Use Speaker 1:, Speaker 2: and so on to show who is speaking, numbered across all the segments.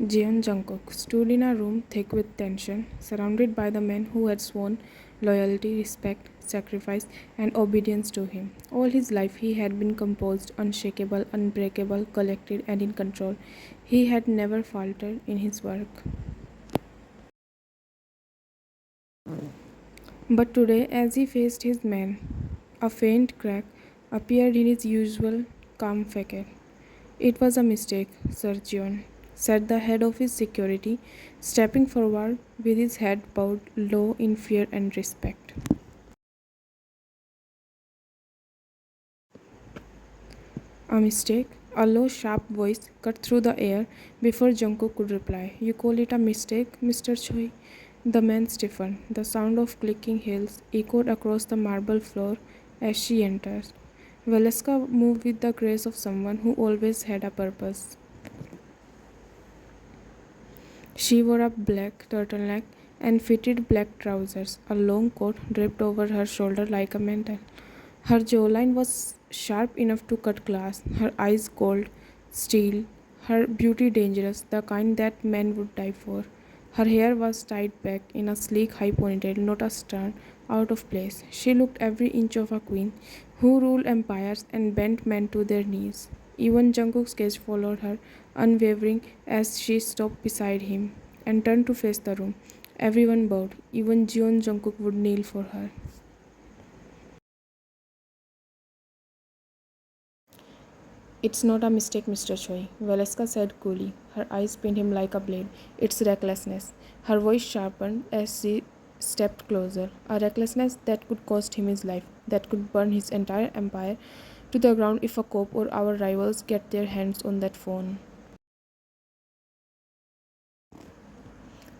Speaker 1: Jeon Jungkook stood in a room thick with tension, surrounded by the men who had sworn loyalty, respect, sacrifice, and obedience to him. All his life he had been composed, unshakable, unbreakable, collected, and in control. He had never faltered in his work. But today, as he faced his men, a faint crack appeared in his usual calm facade. "It was a mistake, Sir John," said the head of his security, stepping forward with his head bowed low in fear and respect. "A mistake?" A low, sharp voice cut through the air before Jungkook could reply. "You call it a mistake, Mr. Choi?" The man stiffened. The sound of clicking heels echoed across the marble floor as she entered. Valeska moved with the grace of someone who always had a purpose. She wore a black turtleneck and fitted black trousers. A long coat draped over her shoulder like a mantle. Her jawline was sharp enough to cut glass, her eyes cold, steel, her beauty dangerous, the kind that men would die for. Her hair was tied back in a sleek high ponytail, not a strand out of place. She looked every inch of a queen who ruled empires and bent men to their knees. Even Jungkook's gaze followed her, unwavering, as she stopped beside him and turned to face the room. Everyone bowed. Even Jeon Jungkook would kneel for her. "It's not a mistake, Mr. Choi," Valeska said coolly. Her eyes pinned him like a blade. "It's recklessness." Her voice sharpened as she stepped closer. A recklessness that could cost him his life, that could burn his entire empire to the ground if a cop or our rivals get their hands on that phone.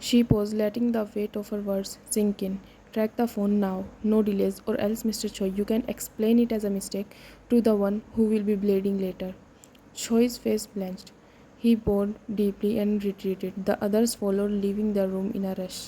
Speaker 1: She paused, letting the weight of her words sink in. "Track the phone now. No delays, or else, Mr. Choi, you can explain it as a mistake to the one who will be bleeding later." Choi's face blanched. He bowed deeply and retreated. The others followed, leaving the room in a rush.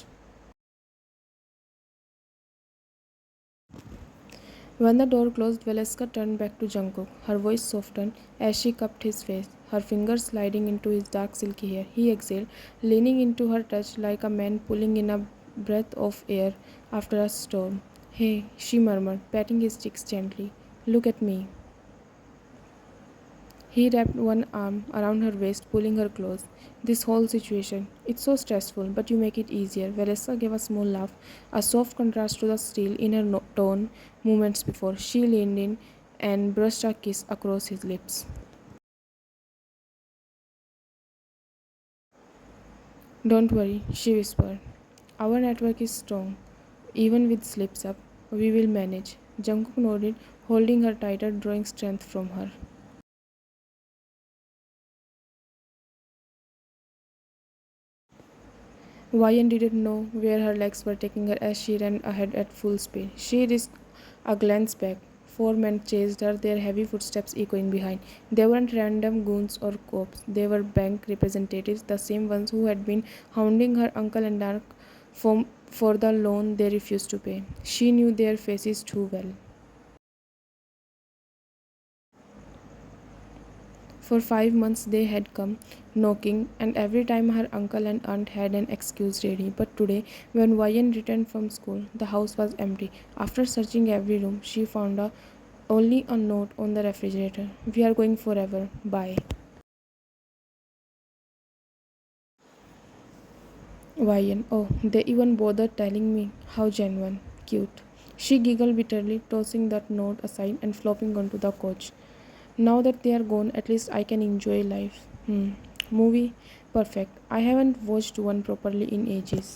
Speaker 1: When the door closed, Valeska turned back to Jungkook. Her voice softened as she cupped his face, her fingers sliding into his dark silky hair. He exhaled, leaning into her touch like a man pulling in a breath of air after a storm. "Hey," she murmured, patting his cheeks gently. "Look at me." He wrapped one arm around her waist, pulling her close. "This whole situation, it's so stressful, but you make it easier." Vanessa gave a small laugh, a soft contrast to the steel in her tone moments before. She leaned in and brushed a kiss across his lips. "Don't worry," she whispered. "Our network is strong. Even with slips up, we will manage." Jungkook nodded, holding her tighter, drawing strength from her. Ryan didn't know where her legs were taking her as she ran ahead at full speed. She risked a glance back. Four men chased her, their heavy footsteps echoing behind. They weren't random goons or cops. They were bank representatives, the same ones who had been hounding her uncle and aunt for the loan they refused to pay. She knew their faces too well. For 5 months they had come, knocking, and every time her uncle and aunt had an excuse ready. But today, when Ryan returned from school, the house was empty. After searching every room, she found only a note on the refrigerator. "We are going forever. Bye." Ryan, "Oh, they even bothered telling me. How genuine. Cute." She giggled bitterly, tossing that note aside and flopping onto the couch. "Now that they are gone, at least I can enjoy life." Movie? Perfect. I haven't watched one properly in ages.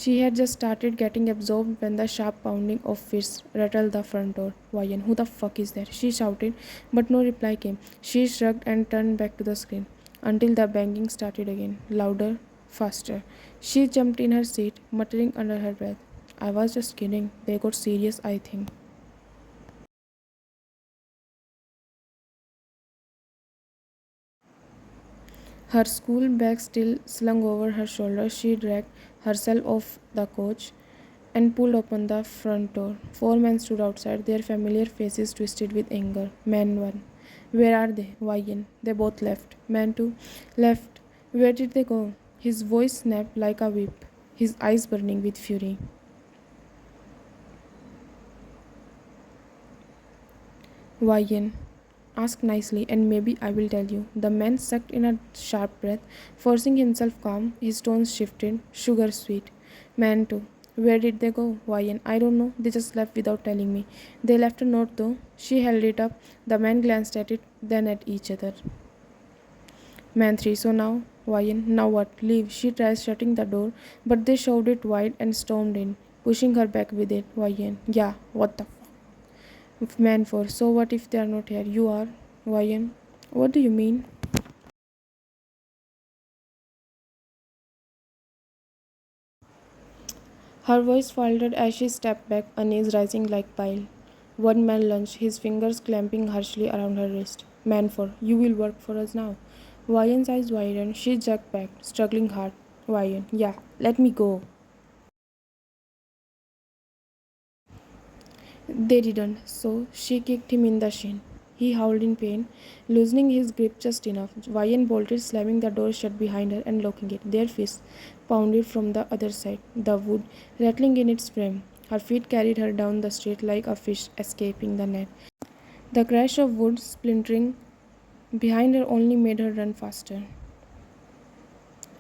Speaker 1: She had just started getting absorbed when the sharp pounding of fists rattled the front door. "Ryan, who the fuck is that?" she shouted, but no reply came. She shrugged and turned back to the screen until the banging started again, louder, faster. She jumped in her seat, muttering under her breath, "I was just kidding. They got serious, I think." Her school bag still slung over her shoulder, she dragged herself off the couch and pulled open the front door. Four men stood outside, their familiar faces twisted with anger. Man one. Where are they? Wyan. They both left. Mantu left. Where did they go? His voice snapped like a whip, his eyes burning with fury. Wyan. Ask nicely, and maybe I will tell you. The man sucked in a sharp breath, forcing himself calm. His tones shifted, sugar sweet. Man too. Where did they go? Wyan. I don't know. They just left without telling me. They left a note though. She held it up. The man glanced at it, then at each other. Man 3. So now? Wyan. Now what? Leave. She tries shutting the door, but they shoved it wide and stormed in, pushing her back with it. Wyan. Yeah, what the Man 4. So what if they are not here? You are. Wyan. What do you mean? Her voice faltered as she stepped back, unease rising like bile. One man lunged, his fingers clamping harshly around her wrist. Man 4. You will work for us now. Wyan's eyes widened. She jerked back, struggling hard. Wyan. Yeah, let me go. They didn't, so she kicked him in the shin. He howled in pain, loosening his grip just enough. Vian bolted, slamming the door shut behind her and locking it. Their fists pounded from the other side, the wood rattling in its frame. Her feet carried her down the street like a fish escaping the net. The crash of wood splintering behind her only made her run faster.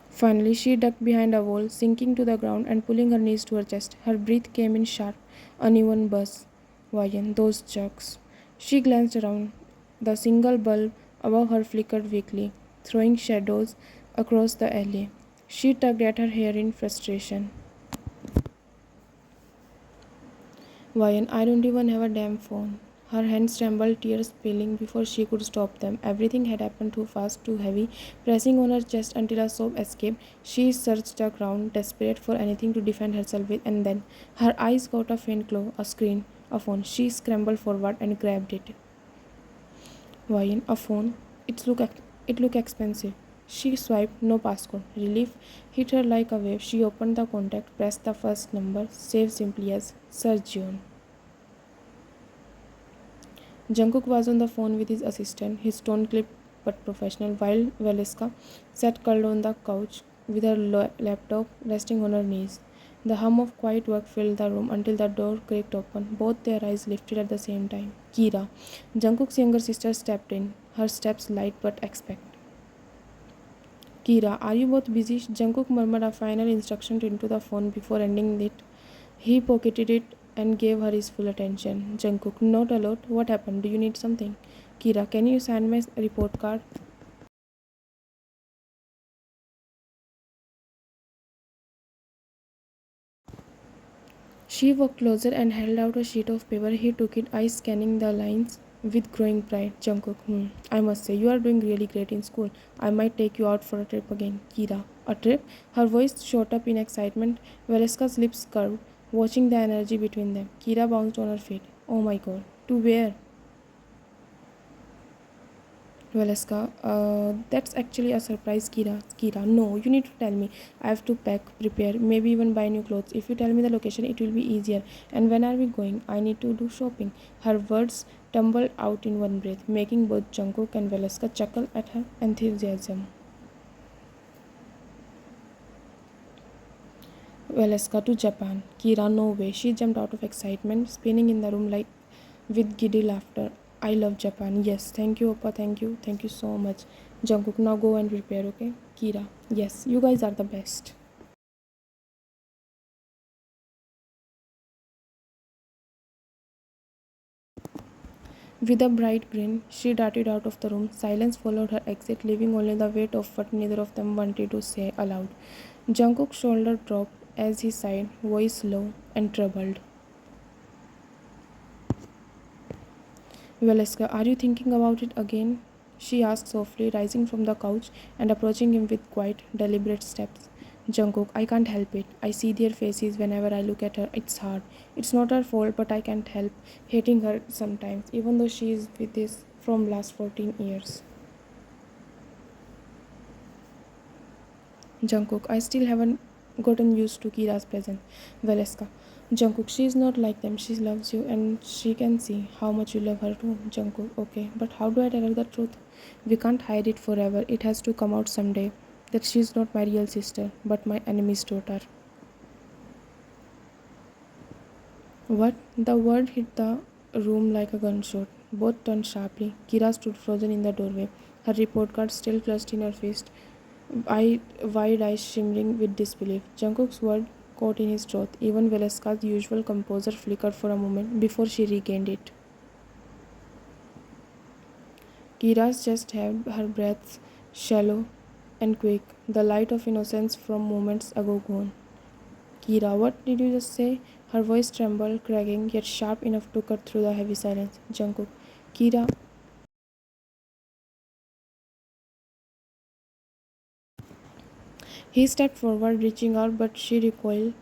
Speaker 1: Finally, she ducked behind a wall, sinking to the ground and pulling her knees to her chest. Her breath came in sharp, uneven buzz. Vian, those jerks. She glanced around. The single bulb above her flickered weakly, throwing shadows across the alley. She tugged at her hair in frustration. Vian, I don't even have a damn phone. Her hands trembled, tears spilling before she could stop them. Everything had happened too fast, too heavy, pressing on her chest until a sob escaped. She searched the ground, desperate for anything to defend herself with, and then her eyes caught a faint glow, a screen, a phone. She scrambled forward and grabbed it. Vian, a phone? It looked expensive. She swiped, no passcode. Relief hit her like a wave. She opened the contact, pressed the first number, saved simply as Sir Jeon. Jungkook was on the phone with his assistant, his tone clipped but professional, while Valeska sat curled on the couch with her laptop resting on her knees. The hum of quiet work filled the room until the door creaked open, both their eyes lifted at the same time. Kira, Jungkook's younger sister, stepped in, her steps light but expect. Kira, are you both busy? Jungkook murmured a final instruction into the phone before ending it. He pocketed it and gave her his full attention. Jungkook, not a lot. What happened? Do you need something? Kira, can you sign my report card? She walked closer and held out a sheet of paper. He took it, eyes scanning the lines with growing pride. Jungkook, I must say, you are doing really great in school. I might take you out for a trip again. Kira, a trip? Her voice shot up in excitement. Valeska's lips curved, watching the energy between them. Kira bounced on her feet. Oh my god. To where? Valeska, that's actually a surprise, Kira. Kira, no, you need to tell me. I have to pack, prepare, maybe even buy new clothes. If you tell me the location, it will be easier. And when are we going? I need to do shopping. Her words tumbled out in one breath, making both Jungkook and Valeska chuckle at her enthusiasm. Valeska to Japan. Kira, no way. She jumped out of excitement, spinning in the room like with giddy laughter. I love Japan. Yes, thank you, Oppa. Thank you. Thank you so much. Jungkook, now go and prepare, okay? Kira, yes, you guys are the best. With a bright grin, she darted out of the room. Silence followed her exit, leaving only the weight of what neither of them wanted to say aloud. Jungkook's shoulder dropped as he sighed, voice low and troubled. Valeska, are you thinking about it again? She asked softly, rising from the couch and approaching him with quiet, deliberate steps. Jungkook, I can't help it. I see their faces whenever I look at her. It's hard. It's not her fault, but I can't help hating her sometimes, even though she is with this from last 14 years. Jungkook, I still haven't gotten used to Kira's presence. Valeska, Jungkook, she is not like them. She loves you and she can see how much you love her too. Jungkook, okay, but how do I tell her the truth? We can't hide it forever. It has to come out someday. That she is not my real sister, but my enemy's daughter. What? The word hit the room like a gunshot. Both turned sharply. Kira stood frozen in the doorway, her report card still clutched in her fist, wide eyes shimmering with disbelief. Jungkook's word caught in his throat. Even Valeska's usual composure flickered for a moment before she regained it. Kira's chest held, her breath shallow and quick, the light of innocence from moments ago gone. Kira, what did you just say? Her voice trembled, cracking, yet sharp enough to cut through the heavy silence. Jungkook. Kira. He stepped forward, reaching out, but she recoiled,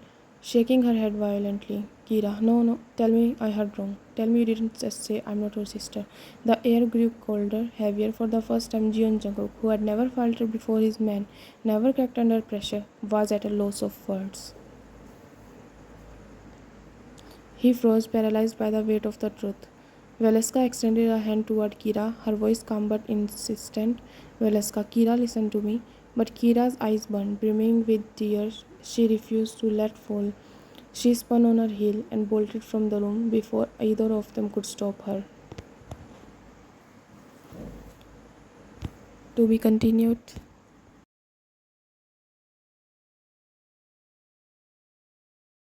Speaker 1: shaking her head violently. Kira, no, no, tell me I heard wrong. Tell me you didn't just say I'm not your sister. The air grew colder, heavier for the first time. Jeon Jungkook, who had never faltered before his man, never cracked under pressure, was at a loss of words. He froze, paralyzed by the weight of the truth. Valeska extended a hand toward Kira, her voice calm but insistent. Valeska, Kira, listen to me. But Kira's eyes burned, brimming with tears. She refused to let fall. She spun on her heel and bolted from the room before either of them could stop her. To be continued.